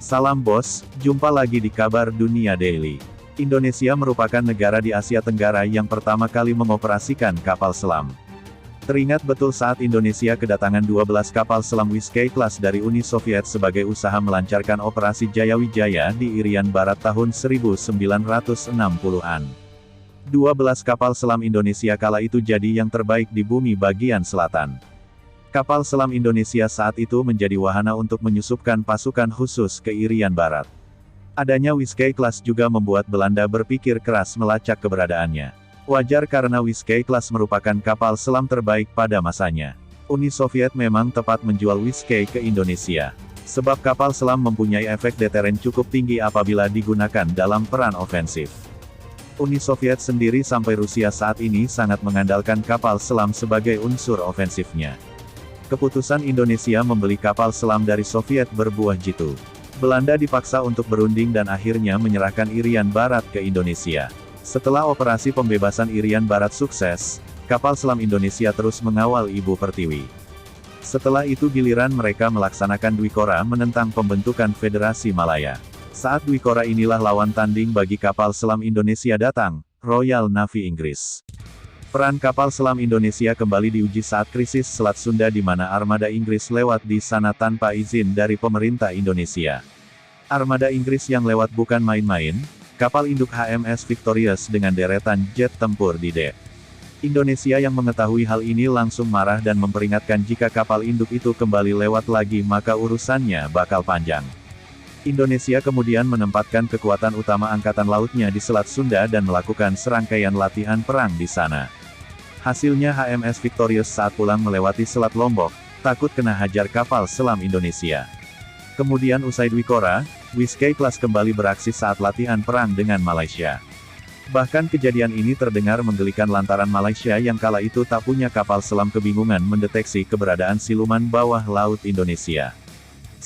Salam bos, jumpa lagi di Kabar Dunia Daily. Indonesia merupakan negara di Asia Tenggara yang pertama kali mengoperasikan kapal selam. Teringat betul saat Indonesia kedatangan 12 kapal selam Wisky-Class dari Uni Soviet sebagai usaha melancarkan operasi Jayawijaya di Irian Barat tahun 1960-an. 12 kapal selam Indonesia kala itu jadi yang terbaik di bumi bagian selatan. Kapal selam Indonesia saat itu menjadi wahana untuk menyusupkan pasukan khusus ke Irian Barat. Adanya Wisky-Class juga membuat Belanda berpikir keras melacak keberadaannya. Wajar karena Wisky-Class merupakan kapal selam terbaik pada masanya. Uni Soviet memang tepat menjual Wisky ke Indonesia. Sebab kapal selam mempunyai efek deteren cukup tinggi apabila digunakan dalam peran ofensif. Uni Soviet sendiri sampai Rusia saat ini sangat mengandalkan kapal selam sebagai unsur ofensifnya. Keputusan Indonesia membeli kapal selam dari Soviet berbuah jitu. Belanda dipaksa untuk berunding dan akhirnya menyerahkan Irian Barat ke Indonesia. Setelah operasi pembebasan Irian Barat sukses, kapal selam Indonesia terus mengawal Ibu Pertiwi. Setelah itu giliran mereka melaksanakan Dwikora menentang pembentukan Federasi Malaya. Saat Dwikora inilah lawan tanding bagi kapal selam Indonesia datang, Royal Navy Inggris. Peran kapal selam Indonesia kembali diuji saat krisis Selat Sunda di mana armada Inggris lewat di sana tanpa izin dari pemerintah Indonesia. Armada Inggris yang lewat bukan main-main, kapal induk HMS Victorious dengan deretan jet tempur di dek. Indonesia yang mengetahui hal ini langsung marah dan memperingatkan jika kapal induk itu kembali lewat lagi maka urusannya bakal panjang. Indonesia kemudian menempatkan kekuatan utama angkatan lautnya di Selat Sunda dan melakukan serangkaian latihan perang di sana. Hasilnya HMS Victorious saat pulang melewati Selat Lombok, takut kena hajar kapal selam Indonesia. Kemudian usai Dwikora, Wisky-Class kembali beraksi saat latihan perang dengan Malaysia. Bahkan kejadian ini terdengar menggelikan lantaran Malaysia yang kala itu tak punya kapal selam kebingungan mendeteksi keberadaan siluman bawah laut Indonesia.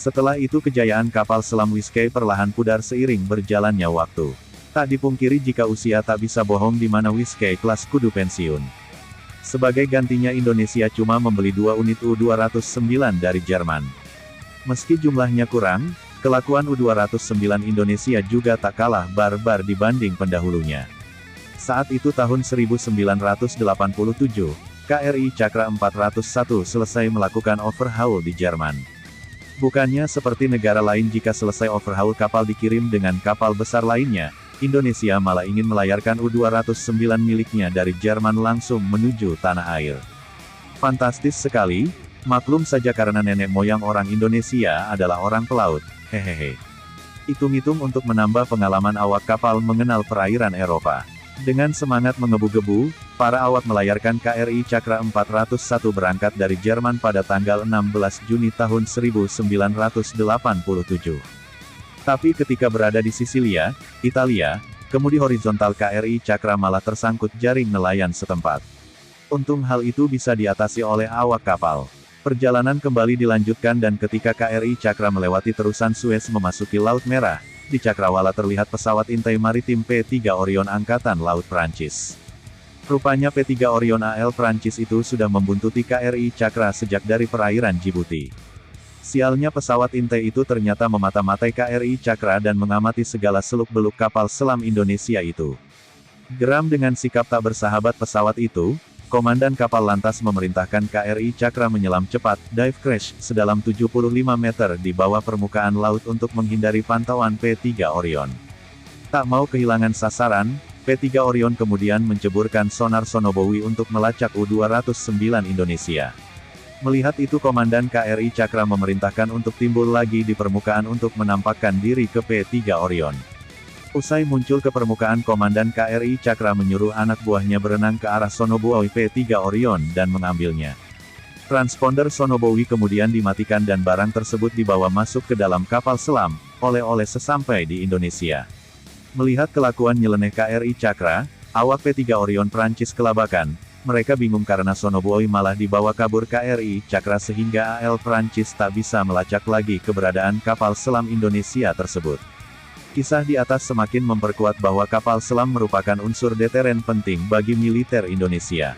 Setelah itu kejayaan kapal selam Wisky perlahan pudar seiring berjalannya waktu. Tak dipungkiri jika usia tak bisa bohong di mana Wisky-Class kudu pensiun. Sebagai gantinya Indonesia cuma membeli 2 unit U-209 dari Jerman. Meski jumlahnya kurang, kelakuan U-209 Indonesia juga tak kalah barbar dibanding pendahulunya. Saat itu tahun 1987, KRI Cakra 401 selesai melakukan overhaul di Jerman. Bukannya seperti negara lain jika selesai overhaul kapal dikirim dengan kapal besar lainnya, Indonesia malah ingin melayarkan U-209 miliknya dari Jerman langsung menuju tanah air. Fantastis sekali, maklum saja karena nenek moyang orang Indonesia adalah orang pelaut, hehehe. Hitung-hitung untuk menambah pengalaman awak kapal mengenal perairan Eropa. Dengan semangat mengebu-gebu, para awak melayarkan KRI Cakra 401 berangkat dari Jerman pada tanggal 16 Juni tahun 1987. Tapi ketika berada di Sisilia, Italia, kemudi horizontal KRI Cakra malah tersangkut jaring nelayan setempat. Untung hal itu bisa diatasi oleh awak kapal. Perjalanan kembali dilanjutkan dan ketika KRI Cakra melewati terusan Suez memasuki Laut Merah, di cakrawala terlihat pesawat intai maritim P-3 Orion Angkatan Laut Prancis. Rupanya P-3 Orion AL Prancis itu sudah membuntuti KRI Cakra sejak dari perairan Djibouti. Sialnya pesawat intai itu ternyata memata-matai KRI Cakra dan mengamati segala seluk-beluk kapal selam Indonesia itu. Geram dengan sikap tak bersahabat pesawat itu, Komandan kapal lantas memerintahkan KRI Cakra menyelam cepat, dive crash, sedalam 75 meter di bawah permukaan laut untuk menghindari pantauan P-3 Orion. Tak mau kehilangan sasaran, P-3 Orion kemudian menceburkan sonar sonobowi untuk melacak U-209 Indonesia. Melihat itu Komandan KRI Cakra memerintahkan untuk timbul lagi di permukaan untuk menampakkan diri ke P-3 Orion. Usai muncul ke permukaan Komandan KRI Cakra menyuruh anak buahnya berenang ke arah sonobuoy P-3 Orion dan mengambilnya. Transponder sonobowi kemudian dimatikan dan barang tersebut dibawa masuk ke dalam kapal selam, oleh-oleh sesampai di Indonesia. Melihat kelakuan nyeleneh KRI Cakra, awak P-3 Orion Prancis kelabakan. Mereka bingung karena sonobuoy malah dibawa kabur KRI Cakra sehingga AL Prancis tak bisa melacak lagi keberadaan kapal selam Indonesia tersebut. Kisah di atas semakin memperkuat bahwa kapal selam merupakan unsur deteren penting bagi militer Indonesia.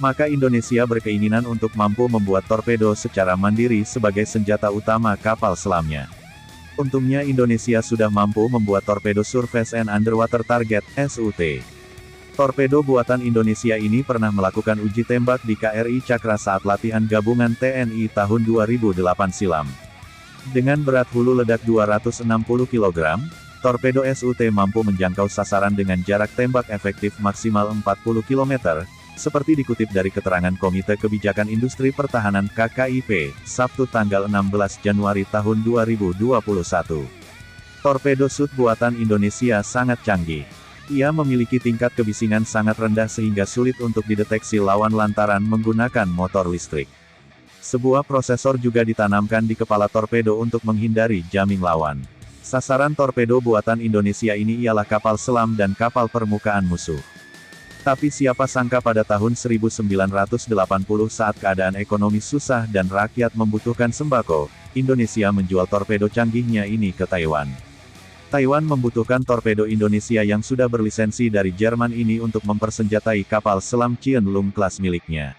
Maka Indonesia berkeinginan untuk mampu membuat torpedo secara mandiri sebagai senjata utama kapal selamnya. Untungnya Indonesia sudah mampu membuat torpedo Surface and Underwater Target, SUT. Torpedo buatan Indonesia ini pernah melakukan uji tembak di KRI Cakra saat latihan gabungan TNI tahun 2008 silam. Dengan berat hulu ledak 260 kg, torpedo SUT mampu menjangkau sasaran dengan jarak tembak efektif maksimal 40 km, seperti dikutip dari keterangan Komite Kebijakan Industri Pertahanan KKIP, Sabtu tanggal 16 Januari tahun 2021. Torpedo SUT buatan Indonesia sangat canggih. Ia memiliki tingkat kebisingan sangat rendah sehingga sulit untuk dideteksi lawan lantaran menggunakan motor listrik. Sebuah prosesor juga ditanamkan di kepala torpedo untuk menghindari jamming lawan. Sasaran torpedo buatan Indonesia ini ialah kapal selam dan kapal permukaan musuh. Tapi siapa sangka pada tahun 1980 saat keadaan ekonomi susah dan rakyat membutuhkan sembako, Indonesia menjual torpedo canggihnya ini ke Taiwan. Taiwan membutuhkan torpedo Indonesia yang sudah berlisensi dari Jerman ini untuk mempersenjatai kapal selam Qianlong kelas miliknya.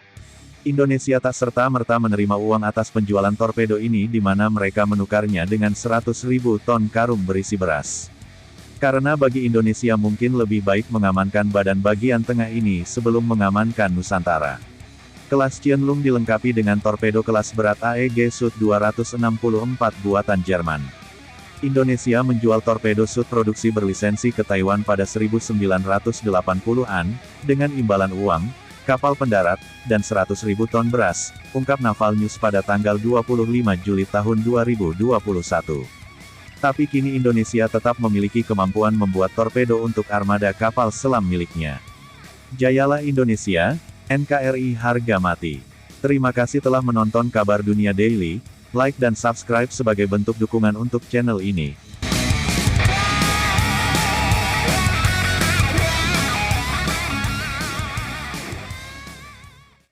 Indonesia tak serta-merta menerima uang atas penjualan torpedo ini di mana mereka menukarnya dengan 100.000 ton karung berisi beras. Karena bagi Indonesia mungkin lebih baik mengamankan badan bagian tengah ini sebelum mengamankan Nusantara. Kelas Qianlong dilengkapi dengan torpedo kelas berat AEG SUT 264 buatan Jerman. Indonesia menjual torpedo SUT produksi berlisensi ke Taiwan pada 1980-an, dengan imbalan uang, kapal pendarat, dan 100.000 ton beras, ungkap Naval News pada tanggal 25 Juli tahun 2021. Tapi kini Indonesia tetap memiliki kemampuan membuat torpedo untuk armada kapal selam miliknya. Jayalah Indonesia, NKRI harga mati. Terima kasih telah menonton Kabar Dunia Daily. Like dan subscribe sebagai bentuk dukungan untuk channel ini.